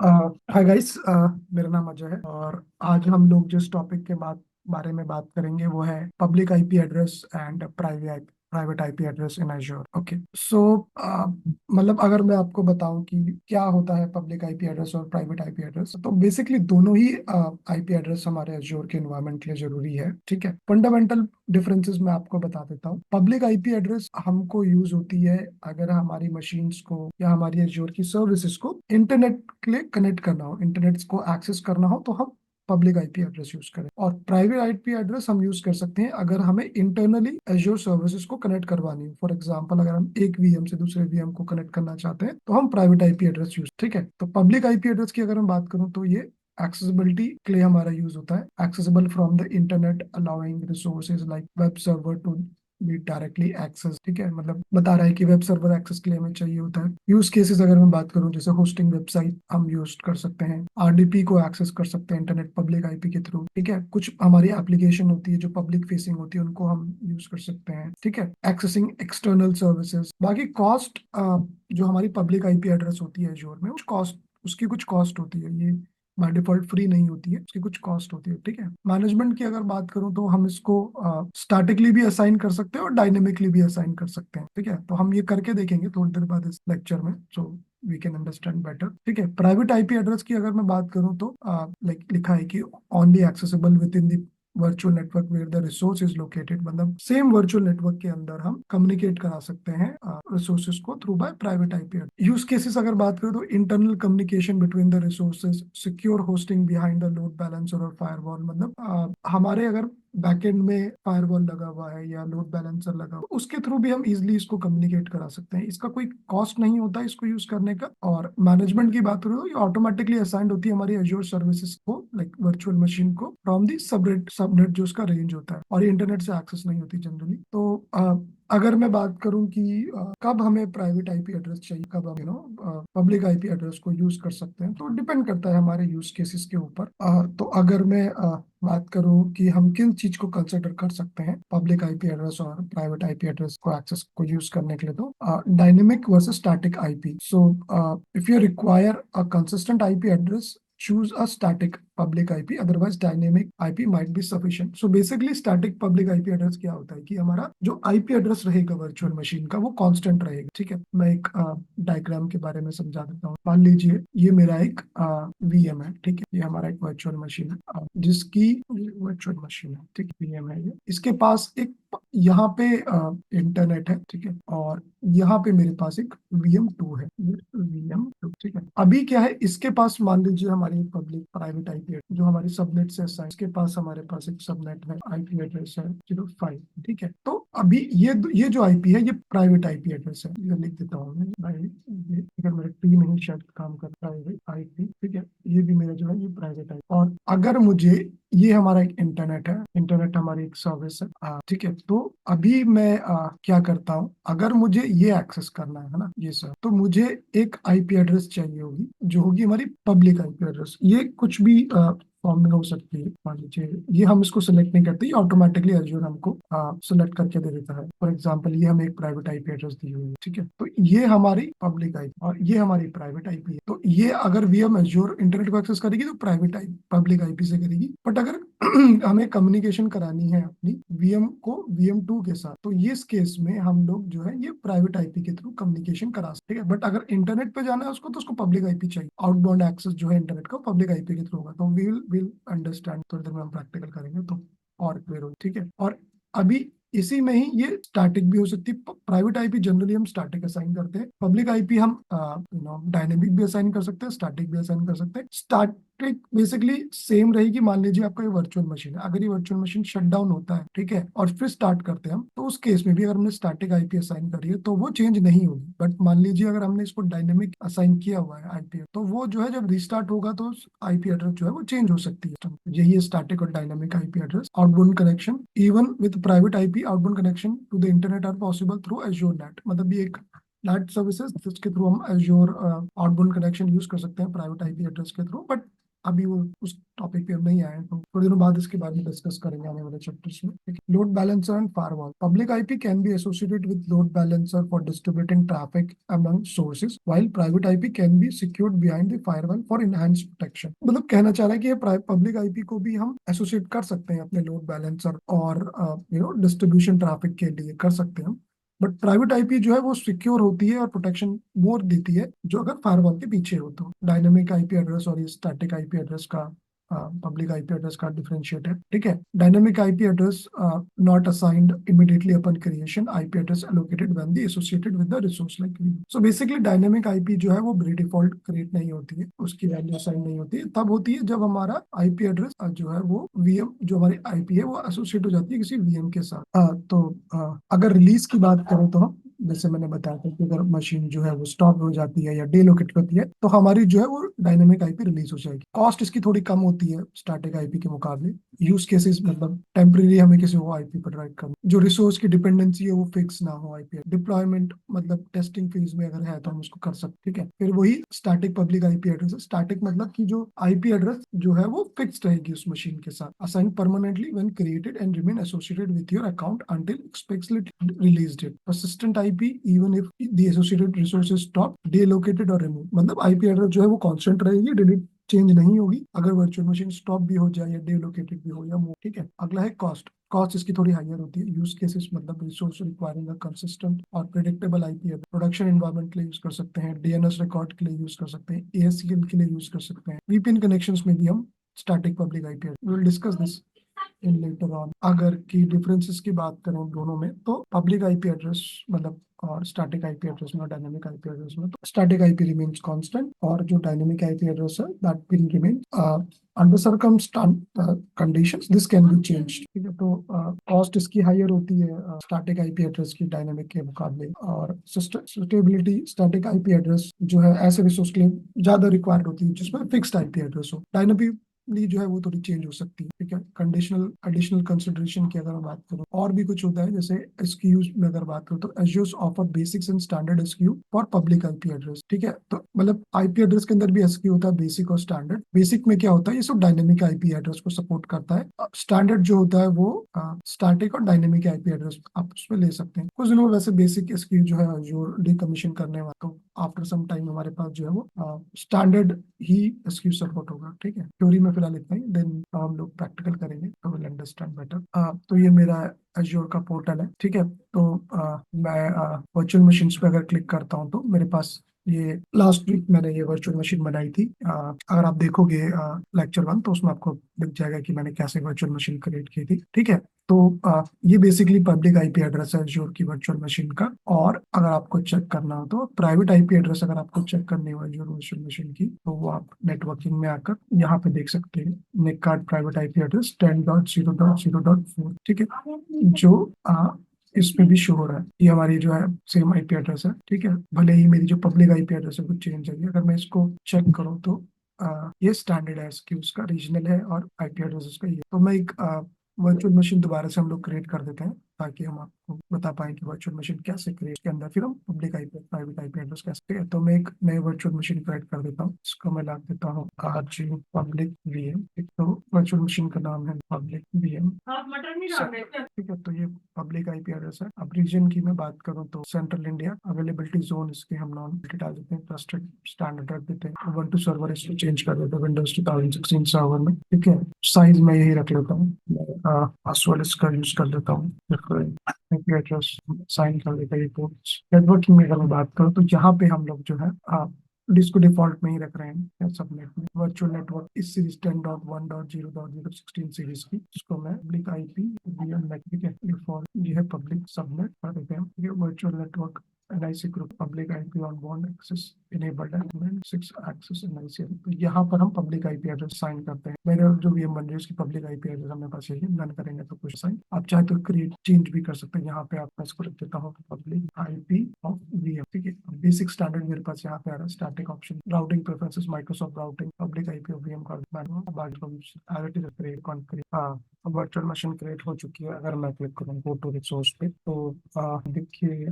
Hi guys, मेरा नाम अजय है और आज हम लोग जिस टॉपिक के बारे में बात करेंगे वो है public IP address and private IP address in Azure. Okay, so मतलब अगर मैं आपको बताऊं कि क्या होता है पब्लिक आईपी एड्रेस और प्राइवेट आईपी एड्रेस, तो बेसिकली दोनों ही आईपी एड्रेस हमारे एज्योर के एनवायरनमेंट के लिए जरूरी है। ठीक है, फंडामेंटल डिफरेंसेस मैं आपको बता देता हूँ। पब्लिक आईपी एड्रेस हमको यूज होती है अगर हमारी मशीन्स को या हमारी एज्योर की सर्विसेज को इंटरनेट के लिए कनेक्ट करना हो, इंटरनेट को एक्सेस करना हो, तो हम पब्लिक आईपी एड्रेस यूज करें। और प्राइवेट आईपी एड्रेस हम यूज कर सकते हैं अगर हमें इंटरनली एज्योर सर्विसेज को कनेक्ट करवानी हो। फॉर एग्जांपल, अगर हम एक वीएम से दूसरे वीएम को कनेक्ट करना चाहते हैं तो हम प्राइवेट आईपी एड्रेस यूज। ठीक है, तो पब्लिक आईपी एड्रेस की अगर हम बात करूं तो ये एक्सेसिबिलिटी के लिए हमारा यूज होता है। Accessible from the internet, allowing resources like web server to be directly access. ठीक है, मतलब बता रहा है कि वेब सर्वर एक्सेस के लिए हमें चाहिए होता है। यूज केसेस अगर मैं बात करूं, जैसे होस्टिंग वेबसाइट हम यूज कर सकते हैं, आरडीपी को एक्सेस कर सकते हैं इंटरनेट पब्लिक आईपी के थ्रू। ठीक है, कुछ हमारी एप्लीकेशन होती है जो पब्लिक फेसिंग होती है, उनको हम यूज कर सकते हैं। ठीक है, एक्सेसिंग एक्सटर्नल सर्विसेज। बाकी कॉस्ट, जो हमारी पब्लिक आईपी एड्रेस होती है एज्योर में, उसकी कुछ कॉस्ट होती है। ये बाय डिफॉल्ट फ्री नहीं होती है, उसकी कुछ कॉस्ट होती है। ठीक है, मैनेजमेंट की अगर बात करूं तो हम इसको स्टैटिकली भी असाइन कर सकते हैं और डायनेमिकली भी असाइन कर सकते हैं। ठीक है, तो हम ये करके देखेंगे थोड़ी देर बाद इस लेक्चर में, so we can understand better. ठीक है, प्राइवेट आईपी एड्रेस की अगर मैं बात करूं तो लाइक लिखा है कि only accessible within the virtual network where the resource is located. मतलब सेम वर्चुअल नेटवर्क के अंदर हम कम्युनिकेट करा सकते हैं रिसोर्सेज को through by private IP. Use cases अगर बात करें तो internal communication between the resources, secure hosting behind the load balancer और फायरवॉल। मतलब हमारे अगर बैकएंड में फायरवॉल लगा हुआ है या लोड बैलेंसर लगा हुआ है, उसके थ्रू भी हम इजिली इसको कम्युनिकेट करा सकते हैं। इसका कोई कॉस्ट नहीं होता इसको यूज करने का। और मैनेजमेंट की बात करें तो ये ऑटोमेटिकली असाइंड होती है हमारी एज्योर सर्विसेज को, लाइक वर्चुअल मशीन को, फ्रॉम दी सबनेट जो उसका रेंज होता है, और ये इंटरनेट से एक्सेस नहीं होती जनरली। तो अगर मैं बात करूं कि कब हमें प्राइवेट आईपी एड्रेस चाहिए, कब हम पब्लिक आईपी एड्रेस को यूज कर सकते हैं, तो डिपेंड करता है हमारे यूज केसेस के ऊपर। तो अगर मैं बात करूं कि हम किन चीज को कंसिडर कर सकते हैं पब्लिक आईपी एड्रेस और प्राइवेट आईपी एड्रेस को एक्सेस को यूज करने के लिए, तो dynamic versus static IP. So if you require a consistent IP address, choose a static public IP, otherwise dynamic IP might be sufficient. So basically static public IP address क्या होता है कि हमारा जो IP एड्रेस रहेगा virtual machine का वो constant रहेगा। ठीक है, मैं एक डायग्राम के बारे में समझा देता हूँ। मान लीजिए ये मेरा एक वीएम है। ठीक है, ये हमारा एक वर्चुअल मशीन है, जिसकी वर्चुअल मशीन है। ठीक है, वीएम है ये, इसके पास एक यहाँ पे इंटरनेट है। ठीक है, और यहाँ पे मेरे पास एक VM2 है, VM2। ठीक है, अभी क्या है, इसके पास मान लीजिए हमारी पब्लिक प्राइवेट आईपी जो हमारी सबनेट से असाइन, इसके पास हमारे पास एक सबनेट है, आईपी एड्रेस है 05। ठीक है, तो अभी ये जो आईपी है ये प्राइवेट आईपी एड्रेस है। ये लिख देता हूँ मैं, ये अगर मेरे टी नहीं शायद काम कर प्राइवेट आईपी। ठीक है, ये भी मेरा जो है ये प्राइवेट आईपी। और अगर मुझे, ये हमारा एक इंटरनेट है, इंटरनेट हमारी एक सर्विस है। ठीक है, तो अभी मैं क्या करता हूँ, अगर मुझे ये एक्सेस करना है ना, ये सर, तो मुझे एक आईपी एड्रेस चाहिए होगी जो होगी हमारी पब्लिक आईपी एड्रेस। ये कुछ भी फॉर्म में हो सकती है। मान लीजिए ये हम इसको सिलेक्ट नहीं करते, ये ऑटोमेटिकली एज्योर हमको सिलेक्ट करके दे देता है। फॉर एग्जांपल ये हमें एक प्राइवेट आईपी एड्रेस दी हुई है। ठीक है, तो ये हमारी पब्लिक आईपी और ये हमारी प्राइवेट आईपी है। तो ये अगर वीएम एज्योर इंटरनेट को एक्सेस करेगी तो प्राइवेट आई पब्लिक आईपी से करेगी। बट अगर हमें कम्युनिकेशन करानी है अपनी वीएम को VM2 के साथ, तो इस केस में हम लोग जो है ये प्राइवेट आईपी के थ्रू कम्युनिकेशन करा सकते हैं। बट अगर इंटरनेट पे जाना है उसको, तो उसको पब्लिक आईपी चाहिए। आउटबाउंड एक्सेस जो है इंटरनेट का पब्लिक आईपी के थ्रू होगा। तो विल अंडरस्टैंड, थोड़ी देर में हम प्रैक्टिकल करेंगे तो और क्लियर हो। ठीक है, और अभी इसी में ही ये स्टैटिक भी हो सकती है। प्राइवेट आईपी जनरली हम स्टैटिक असाइन करते हैं, पब्लिक आईपी हम डायनेमिक भी असाइन कर सकते हैं, स्टैटिक भी असाइन कर सकते हैं। स्टैटिक बेसिकली सेम रहेगी। मान लीजिए आपका ये वर्चुअल मशीन है, अगर ये वर्चुअल मशीन शट डाउन होता है, ठीक है, और फिर स्टार्ट करते हैं हम, तो उस केस में भी अगर हमने स्टैटिक आईपी असाइन करी है तो वो चेंज नहीं होगी। बट मान लीजिए अगर हमने इसको डायनेमिक असाइन किया हुआ है आईपी, तो वो जो है जब रिस्टार्ट होगा तो आईपी एड्रेस जो है वो चेंज हो सकती है। यही है स्टैटिक और dynamic IP address. Outbound connection even with private IP, outbound connection to the internet are possible through Azure NAT. मतलब ये एक नेट सर्विसेज जिसके थ्रू हम एज्योर आउटबाउंड कनेक्शन यूज कर सकते हैं प्राइवेट आईपी एड्रेस के थ्रू। बट अभी वो उस टॉपिक पे हम नहीं आए हैं, तो थोड़े दिनों बाद इसके बारे में डिस्कस करेंगे आने वाले चैप्टर्स में। Load balancer and firewall. Public IP can be associated with load balancer for distributing traffic among sources, while private IP can be secured behind the firewall for enhanced protection. मतलब कहना चाह रहा है कि ये पब्लिक आईपी को भी हम एसोसिएट कर सकते हैं अपने लोड बैलेंसर और डिस्ट्रीब्यूशन ट्रैफिक के लिए कर सकते हैं। बट प्राइवेट आईपी जो है वो सिक्योर होती है और प्रोटेक्शन मोर देती है जो अगर फायरवॉल के पीछे हो तो। डायनेमिक आईपी एड्रेस और ये स्टैटिक आईपी एड्रेस का पब्लिक आईपी एड्रेस का डिफरेंशिएट है, ठीक है। Dynamic IP address not assigned immediately upon creation, IP address allocated when the associated with the resource like we. So basically dynamic IP जो है वो बाय डिफॉल्ट क्रिएट नहीं होती है, उसकी वैल्यू असाइन नहीं होती है, तब होती है जब हमारा आईपी एड्रेस जो है वो वीएम, जो हमारी आईपी है वो एसोसिएट हो जाती है किसी वीएम के साथ। अगर रिलीज की बात करें तो हम, जैसे मैंने बताया था कि अगर मशीन जो है वो स्टॉप हो जाती है या डिलोकेट होती है तो हमारी जो है वो डायनेमिक आईपी रिलीज हो जाएगी। कॉस्ट इसकी थोड़ी कम होती है स्टैटिक आईपी के मुकाबले। यूज केसेस मतलब टेम्परेरी हमें किसी को आईपी पर ड्राइव करना, जो रिसोर्स की डिपेंडेंसी है वो फिक्स ना हो आईपी। डिप्लॉयमेंट मतलब टेस्टिंग फेज में अगर है तो हम उसको कर सकते हैं, ठीक है। फिर वही स्टैटिक पब्लिक आईपी एड्रेस है। स्टैटिक मतलब कि जो आईपी एड्रेस जो है वो फिक्स रहेगी उस मशीन के साथ, assign permanently when created and remain associated with your account until explicitly released. persistent IP even if the associated resource is stopped, delocated और removed। मतलब आईपी एड्रेस जो है वो कांस्टेंट रहेगी, डिलीट चेंज नहीं होगी अगर वर्चुअल मशीन स्टॉप भी हो जाए या डिलोकेटेड भी हो या मूव, ठीक है। अगला है कॉस्ट। कॉस्ट इसकी थोड़ी हायर होती है। यूज केसेस मतलब रिसोर्स रिक्वायरिंग अ कंसिस्टेंट और प्रेडिक्टेबल आईपी, प्रोडक्शन एनवायरनमेंट के लिए यूज कर सकते हैं, डीएनएस रिकॉर्ड के लिए यूज कर सकते हैं, एएससीएल के लिए यूज कर सकते हैं, वीपीएन कनेक्शंस में भी हम static public IP will discuss this in later on. अगर की डिफरेंसेस की बात करें दोनों में तो पब्लिक आईपी एड्रेस मतलब और स्टैटिक आईपी एड्रेस में और डायनेमिक आईपी एड्रेस में, तो स्टैटिक आईपी रिमेन्स कांस्टेंट और जो डायनेमिक आईपी एड्रेस है that will remain under circumstance conditions this can be changed, ठीक है। तो कॉस्ट इसकी हायर होती है स्टैटिक आईपी एड्रेस की डायनेमिक के मुकाबले, और सुटेबिलिटी स्टैटिक आईपी एड्रेस जो है ऐसे रिसोर्स के लिए ज्यादा रिक्वायर्ड होती है जिसमें फिक्स्ड आईपी एड्रेस हो। डायनेमिक जो है वो थोड़ी चेंज हो सकती है, ठीक है। कंडीशनल एडिशनल कंसिडरेशन की अगर मैं बात करूँ और भी कुछ होता है, जैसे एसक्यूज में अगर बात करूँ तो SKUs offer basics and standard SQ for public IP address, ठीक है। तो मतलब आईपी एड्रेस के अंदर भी एसक्यू होता है, बेसिक और स्टैंडर्ड। बेसिक में क्या होता है, ये सब डायनेमिक आईपी एड्रेस को सपोर्ट करता है। स्टैंडर्ड जो होता है वो स्टैटिक और डायनेमिक आईपी एड्रेस आप उसमें ले सकते हैं। कुछ दिनों में वैसे बेसिक एसक्यू जो है जो डिकमीशन करने वाला, तो आफ्टर सम टाइम हमारे पास जो है वो स्टैंडर्ड ही एसक्यू सपोर्ट होगा, ठीक है। थ्योरी में फिलहाल इतना ही, देन हम लोग प्रैक्टिकल करेंगे तो विल अंडरस्टैंड बेटर। तो ये मेरा एज्योर का पोर्टल है, ठीक है। तो मैं वर्चुअल मशीन्स पे अगर क्लिक करता हूँ तो मेरे पास ये लास्ट वीक मैंने ये वर्चुअल मशीन बनाई थी। अगर आप देखोगे लेक्चर 1 तो उसमें आपको दिख जाएगा कि मैंने कैसे वर्चुअल मशीन क्रिएट की थी, ठीक है। तो ये बेसिकली पब्लिक आईपी एड्रेस है एज्योर की वर्चुअल मशीन का। और अगर आपको चेक करना हो तो प्राइवेट आईपी एड्रेस अगर आपको चेक करनी हो एज्योर वर्चुअल मशीन की तो वो आप नेटवर्किंग में आकर यहाँ पे देख सकते हैं। Net card private IP address 10.0.0.4, ठीक है, जो इस पे भी शो हो रहा है। ये हमारी जो है सेम आईपी एड्रेस है, ठीक है। भले ही मेरी जो पब्लिक आईपी एड्रेस है वो चेंज है, अगर मैं इसको चेक करूँ तो ये स्टैंडर्ड है इसकी, उसका रीजनल है और आईपी एड्रेस उसका ये। तो मैं एक वर्चुअल मशीन दोबारा से हम लोग क्रिएट कर देते हैं ताकि हम आपको बता पाएं कि वर्चुअल मशीन कैसे क्रिएट के अंदर फिर हम public IP private IP address कैसे, ठीक है। तो मैं एक नई वर्चुअल मशीन क्रिएट कर देता हूँ, इसको मैं लाग देता हूँ आज पब्लिक वीएम। तो वर्चुअल मशीन का नाम है पब्लिक वीएम, ठीक है। तो ये पब्लिक आईपी एड्रेस है। अब रीजन की मैं बात करूँ तो सेंट्रल इंडिया, अवेलेबिलिटी जोन इसके हम नॉन डाल देते हैं, ट्रस्टेड स्टैंडर्ड रख देते हैं, उबंटू सर्वर इसको चेंज कर देते हैं विंडोज 2016 सर्वर में, ठीक है। साइज मैं यही रख लेता हूँ, पासवर्ड इसका यूज कर लेता हूँ, आईपी एड्रेस साइन कर देता है। रिपोर्ट्स नेटवर्किंग में अगर मैं बात करूँ तो यहाँ पे हम लोग जो है डिस्को डिफॉल्ट में ही रख रहे हैं सबनेट में। वर्चुअल नेटवर्क इस सीरीज 10.1.0.016 सीरीज की, इसको मैं पब्लिक आईपी वीएम, ठीक है, डिफॉल्ट ये है पब्लिक सबनेट कर देते हैं। ये virtual network NIC group public IP outbound access enabled है 6 एक्सेस एनआईसी। तो यहाँ पर हम पब्लिक आईपी एड्रेस साइन करते हैं। मेरे जो वीएम बन रही है उसकी पब्लिक आईपी एड्रेस हमारे पास यही रन करेंगे तो कुछ साइन आप चाहे तो क्रिएट चेंज भी कर सकते हैं। यहाँ पे आप इसको रख देता हूँ पब्लिक आईपी ऑफ वीएम, ठीक है। बेसिक स्टैंडर्ड मेरे पास यहाँ पे आ रहा है, static option routing preferences Microsoft routing public IP of VM कर वर्चुअल मशीन क्रिएट हो चुकी है। अगर मैं क्लिक करूँ गो टू रिसोर्स पे तो देखिए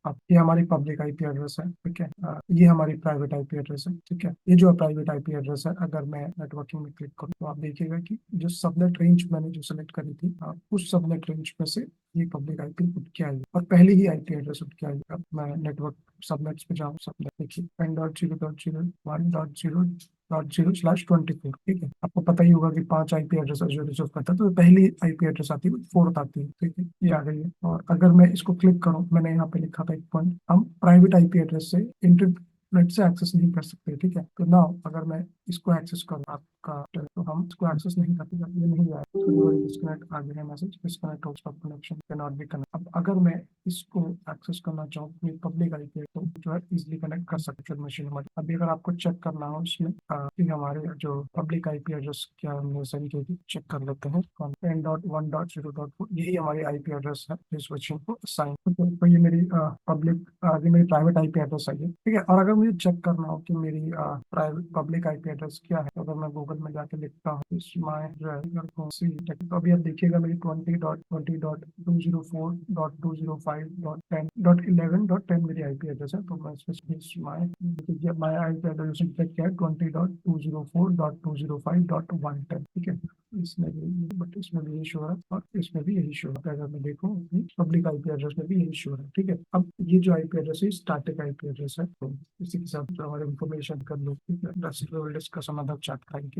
आप ये हमारा हमारी पब्लिक आईपी एड्रेस है, ठीक है। ये हमारी प्राइवेट आईपी एड्रेस है, ठीक है। ये जो प्राइवेट आईपी एड्रेस है, अगर मैं नेटवर्किंग में क्लिक करूँ तो आप देखिएगा कि जो सबनेट रेंज मैंने जो सेलेक्ट करी थी, उस सबनेट रेंज में से ये पब्लिक आईपी उठ के आई और पहले ही आईपी एड्रेस उठ के आई। अब मैं नेटवर्क सबनेट्स पे जाऊँ, सबनेट देखिए 10.0.0.1.0.0/24, ठीक है। आपको पता ही होगा कि 5 आईपी एड्रेस जो रिजर्व करता है, तो पहली आईपी एड्रेस आती है, फोर्थ आती है, ठीक है। ये आ गई है। और अगर मैं इसको क्लिक करूँ, मैंने यहाँ पे लिखा था एक पॉइंट, हम प्राइवेट आईपी एड्रेस से इंटरनेट से एक्सेस नहीं कर सकते, ठीक है। तो नाउ अगर मैं इसको एक्सेस करूँ आपका, तो हम इसको एक्सेस नहीं कर सकते, ये नहीं आया, तो डिस्कनेक्ट आ गया मैसेज, डिस्कनेक्ट हो, connection can not be connect. अब अगर मैं इसको एक्सेस करना चाहूँ अपनी पब्लिक आईपी, तो जो है इजिली कनेक्ट कर सकते हैं मशीन हमारी। अभी अगर आपको चेक करना हो इसमें कि हमारे जो पब्लिक आईपी एड्रेस क्या हमने सेंड की थी, चेक कर लेते हैं। 10.1.0.4 यही हमारी आईपी एड्रेस है जिस मशीन को असाइन। तो ये मेरी ये मेरी प्राइवेट आईपी एड्रेस है ये, ठीक है। और अगर मुझे चेक करना हो कि मेरी प्राइवेट पब्लिक आईपी एड्रेस क्या है, तो अगर मैं गूगल में जाके लिखता हूँ तो अभी आप देखिएगा मेरी 20.20.20.4.205.10.11.10 मेरी आईपी एड्रेस है। तो मैं इसमें माई आईपी एड्रेस क्या है, 20.204.205.110, ठीक है। इसमें भी, बट इसमें भी यही शो है और इसमें भी यही शो है। अगर मैं देखूँ पब्लिक आईपी एड्रेस में भी यही शो है, ठीक है। अब ये जो आईपी एड्रेस है स्टैटिक आईपी एड्रेस है, तो इसी के साथ जो हमारे इन्फॉर्मेशन कर लो, ठीक है। Discuss another chat. Thank you.